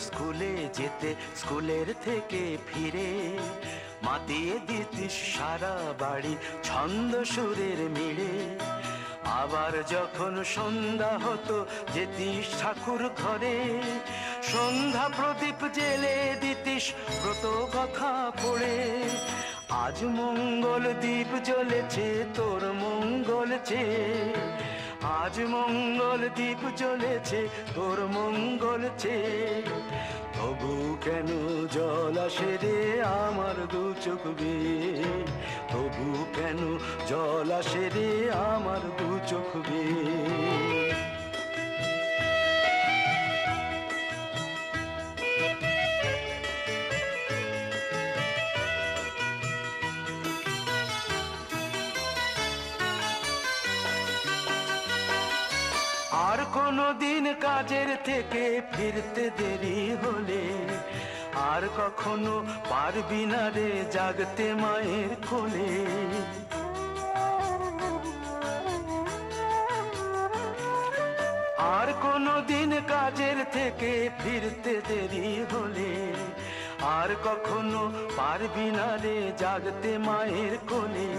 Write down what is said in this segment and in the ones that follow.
স্কুলে যেতে, স্কুলের থেকে ফিরে মাতিয়ে দিতিস সারা বাড়ি ছন্দ সুরের মিড়ে। আবার যখন সন্ধ্যা হতো যেতিস ঠাকুর ঘরে, সন্ধ্যা প্রদীপ জেলে দিতিস ব্রত কথা পড়ে। আজ মঙ্গল দ্বীপ জ্বলেছে তোর মঙ্গল চেয়ে, আজ মঙ্গল দ্বীপ জ্বলেছে তোর মঙ্গল চেয়ে। তবু কেন জল আসে রে আমার দু চোখ বেয়ে, তবু কেন জল আসে রে আমার দু চোখ বেয়ে। আর কোনো দিন কাজের থেকে ফিরতে দেরি হলে, আর কখনো পারবি না রে জাগতে মায়ের কোলে। আর কোনো দিন কাজের থেকে ফিরতে দেরি হলে, আর কখনো পারবি না রে জাগতে মায়ের কোলে।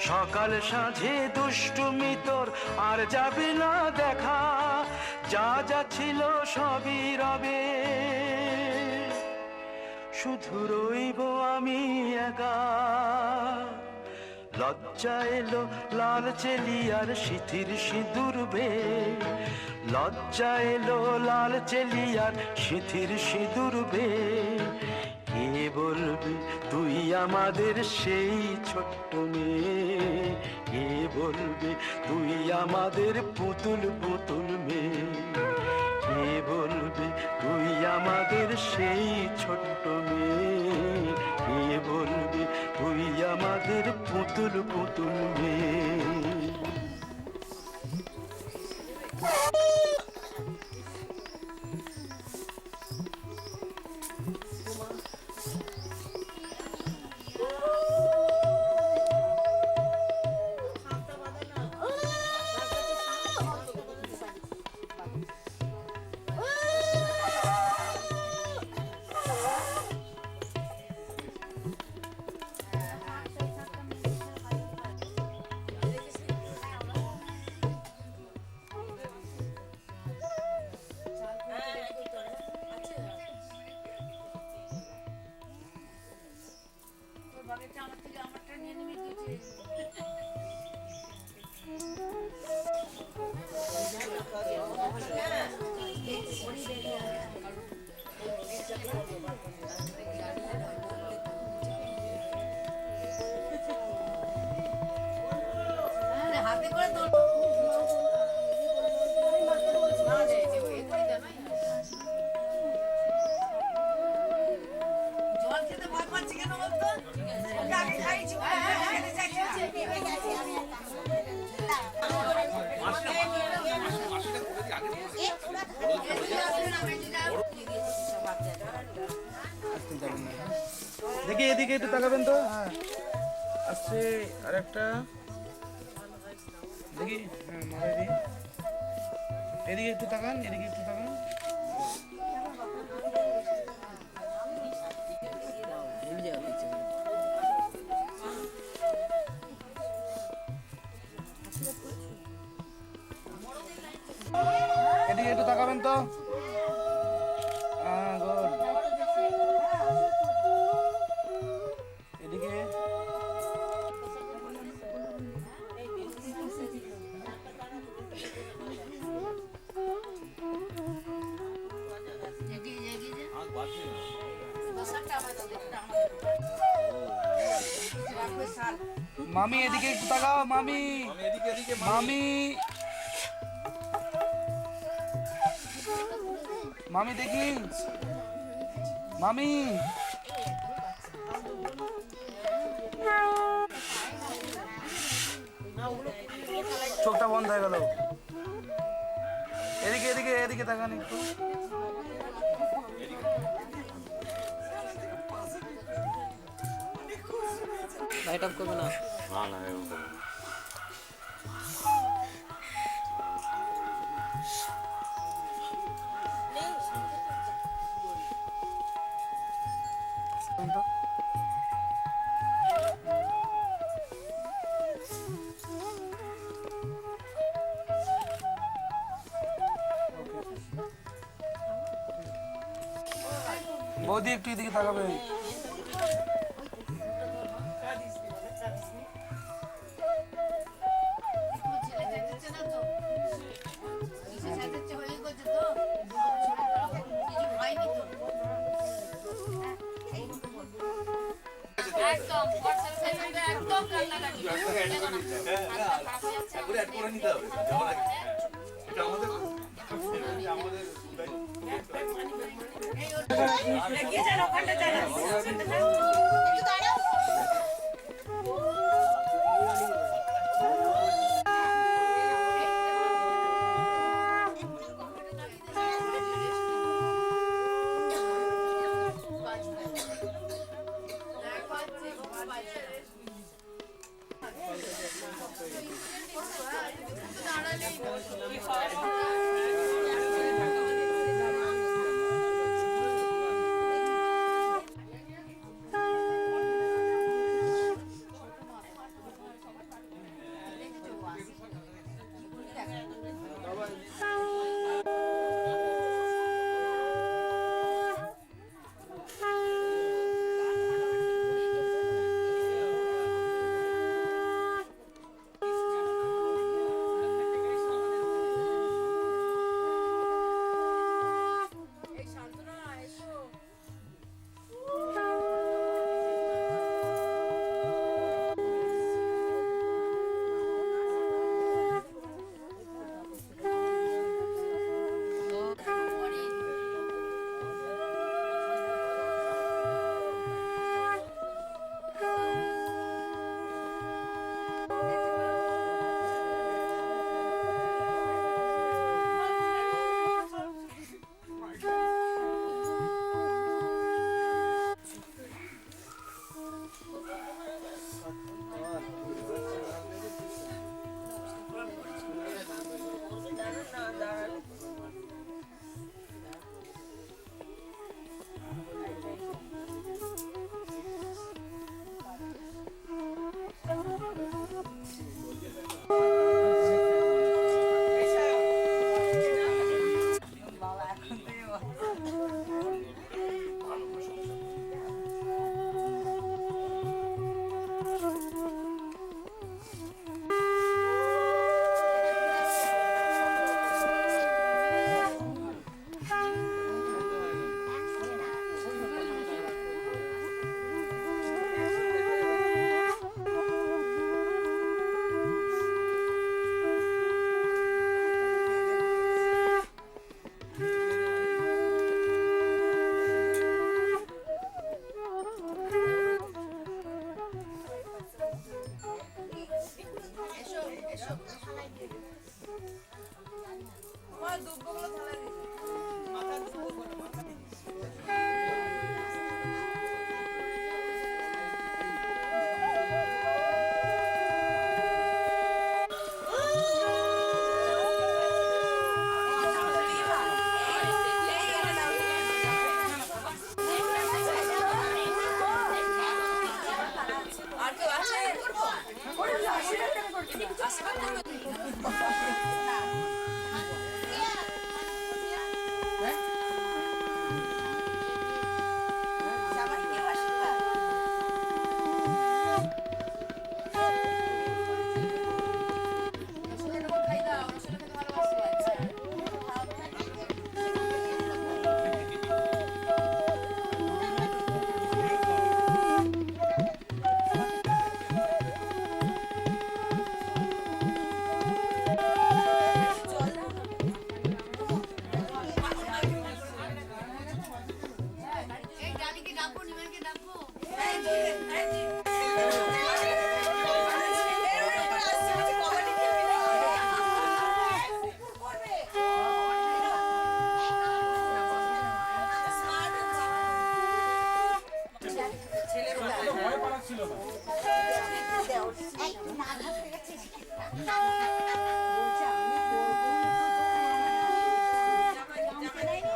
সকাল সাঁঝে দুষ্টুমি তোর আর যাবে না দেখা, যা যা ছিল সবই রবে, শুধু রইব আমি একা। লজ্জা এলো লাল চেলিয়ার সিথির সিঁদুর বে, লজ্জা এলো লাল চেলিয়ার সিথির সিঁদুর বে। কে বলবে তুই আমাদের সেই ছোট্ট মেয়ে, কে বলবে তুই আমাদের পুতুল পুতুল মেয়ে, কে বলবে তুই আমাদের সেই ছোট্ট মেয়ে, কে বলবে তুই আমাদের পুতুল পুতুল মেয়ে। হাতে করে তোর জল খেতে ভয় পাচ্ছি কেন বলতো? আগে খাইছি দেখি এদিকে একটু তাকাবেন তো। হ্যাঁ আসছে আরেকটা দেখি। হ্যাঁ মারা দিই, এদিকে একটু তাকান, এদিকে একটু তাকান। এদিকে একটু তাকাবেন তো। হ্যাঁ গুড। এদিকে মামি এদিকে একটু তাকাও। মামি মামি মামি দেখি মামি। চোখটা বন্ধ হয়ে গেল। এদিকে এদিকে এদিকে তাকান একটু। লাইট অফ করবে না। তাকাবেন তো। বৌদি একটু এদিকে তাকাবে। একদম একদম কান্নাকাটি এগিয়ে যান, ওখানটা যান।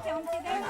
চমকে দেয়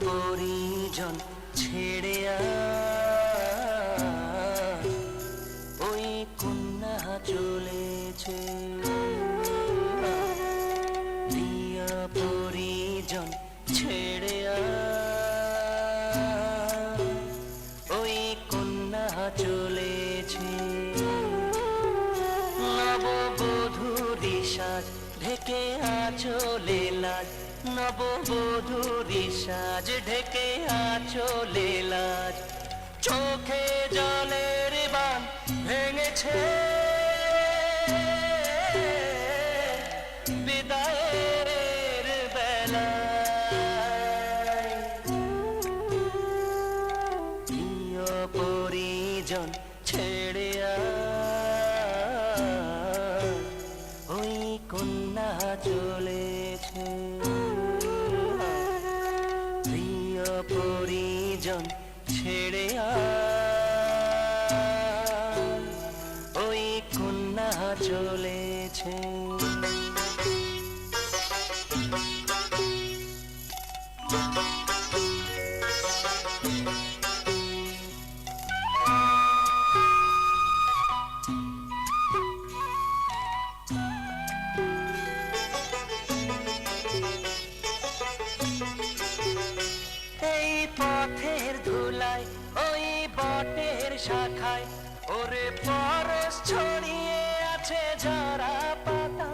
পরিজন ছেড়ে ওই কন্যা চলেছে, প্রিয় পরিজন ছেড়ে ওই কন্যা চলেছে। নববধূরি সাজ ঢেকে আঁচলে লাজ, নববধূরি সাজ ঢেকে আঁচলে লাজ, চোখে জলের বান ভেঙেছে বিদায়ের বেলায়। প্রিয় পরিজন ছেড়ে ওই কন্যা চলেছে, প্রিয় পরিজন ছেড়ে ওই কন্যা চলেছে। এই পথের ধুলায় ওই বটের শাখায় ওরে পরশ ছড়িয়ে আছে ঝরা পাতা,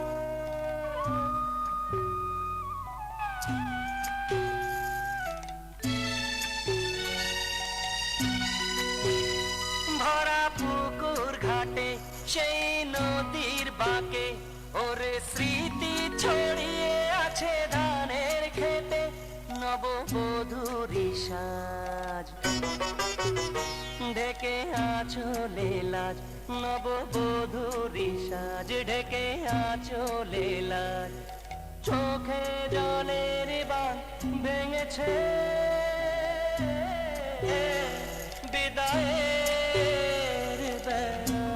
ভরা পুকুর ঘাটে সেই নদীর বাঁকে ওরে স্মৃতি ছড়িয়ে আছে ধানের খেতে। নববধূরি সাজ ঢেকে আঁচলে লাজ, নববধূরি সাজ ঢেকে আঁচলে লাজ, চোখে জলের বান ভেঙেছে বিদায়ের বেলায়।